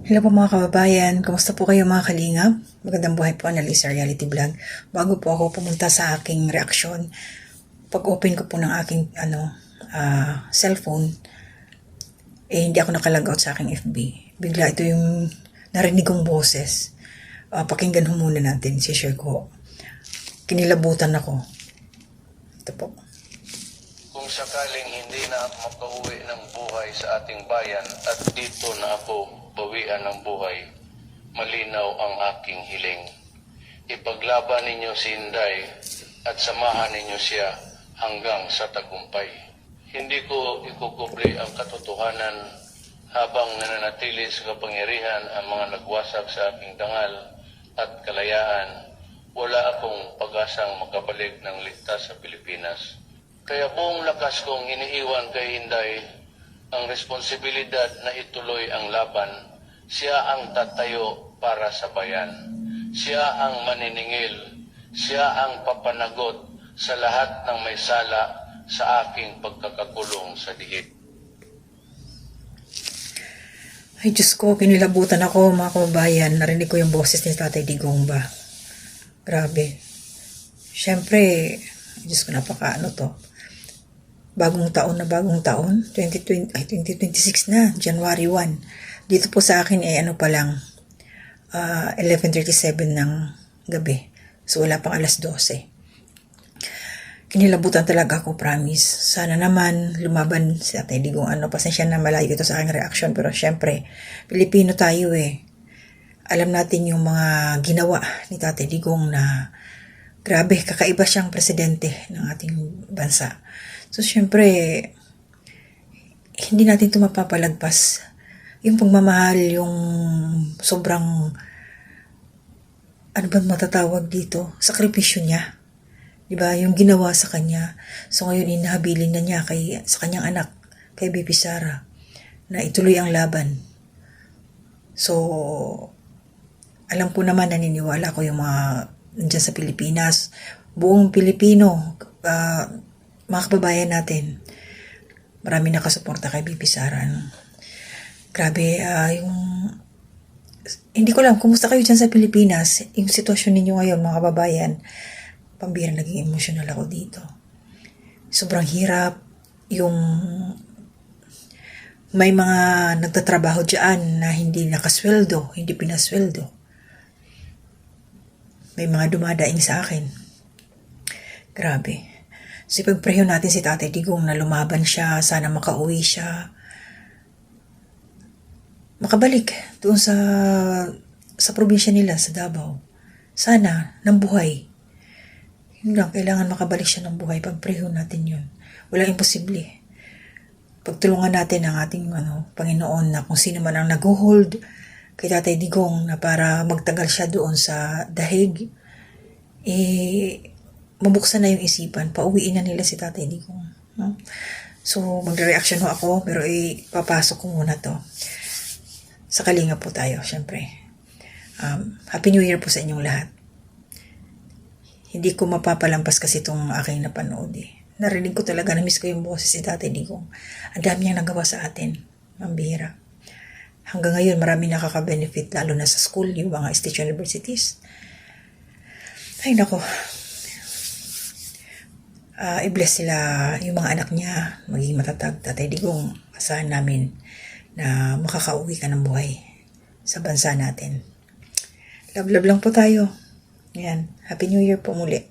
Hello po mga kababayan, kumusta po kayo mga kalingap? Magandang buhay po, Annalisa Reality Vlog. Bago po ako pumunta sa aking reaksyon, pag-open ko po ng aking cellphone, hindi ako nakalogout sa aking FB. Bigla ito yung narinig kong boses. Pakinggan ho muna natin, share ko. Kinilabutan ako. Ito po. Kung sakaling hindi na ako makauwi ng buhay sa ating bayan at dito na ako bawian ng buhay, malinaw ang aking hiling. Ipaglaban ninyo si Inday at samahan ninyo siya hanggang sa tagumpay. Hindi ko ikukubre ang katotohanan habang nananatili sa kapangyarihan ang mga nagwasak sa aking dangal at kalayaan. Wala akong pag-asang makabalik ng ligtas sa Pilipinas. Kaya buong lakas kong iniiwan kay Inday ang responsibilidad na ituloy ang laban. Siya ang tatayo para sa bayan. Siya ang maniningil. Siya ang papanagot sa lahat ng may sala sa aking pagkakakulong sa dihig. Ay Diyos ko, kinilabutan ako mga kababayan. Narinig ko yung boses ni Tatay Digong ba. Grabe. Siyempre, Diyos ko, napakaano to. Bagong taon, 2026 na, January 1. Dito po sa akin ay ano pa lang, 11:37 ng gabi. So wala pang alas 12. Kinilabutan talaga ako, promise. Sana naman lumaban si Tatay Digong. Pasensya na malayo ito sa aking reaction, pero syempre, Pilipino tayo eh. Alam natin yung mga ginawa ni Tatay Digong na grabe, kakaiba siyang presidente ng ating bansa. So, syempre, hindi natin ito mapapalagpas. Yung pagmamahal, yung sobrang, ano ba matatawag dito? Sakripisyo niya. Diba? Yung ginawa sa kanya. So, ngayon, inahabilin na niya sa kanyang anak, kay BP Sara, na ituloy ang laban. So, alam ko naman, naniniwala ko yung mga nandiyan sa Pilipinas, buong Pilipino, mga kababayan natin, marami nakasuporta kay BP Sara. Grabe, hindi ko alam, kumusta kayo dyan sa Pilipinas? Yung sitwasyon ninyo ngayon, mga kababayan, pambira, naging emotional ako dito. Sobrang hirap, yung may mga nagtatrabaho dyan na hindi nakasweldo, hindi pinasweldo. May mga dumadaing sa akin. Grabe. So, ipagpreyo natin si Tatay Digong na lumaban siya, sana makauwi siya. Makabalik doon sa probinsya nila, sa Davao. Sana, ng buhay. Yun lang, kailangan makabalik siya ng buhay. Pagpreyo natin yun. Walang imposible. Pagtulungan natin ang ating Panginoon na kung sino man ang nag-hold kay Tatay Digong na para magtagal siya doon sa dahig, mabuksan na yung isipan, pauwiin na nila si Tatay Digong. No? So, magre-reaction ho ako, pero papasok ko muna to. Sa kalinga po tayo, syempre. Happy New Year po sa inyong lahat. Hindi ko mapapalampas kasi itong aking napanood Narinig ko talaga, na-miss ko yung boses si Tatay Digong. Ang dami niyang nagawa sa atin. Mambihira. Hanggang ngayon, marami nakaka-benefit, lalo na sa school, yung mga state universities. Ay, nako. I-bless sila yung mga anak niya, maging matatag. Tatay Digong, asahan namin na makakauwi ka ng buhay sa bansa natin. Love lang po tayo. Ayan. Happy New Year po muli.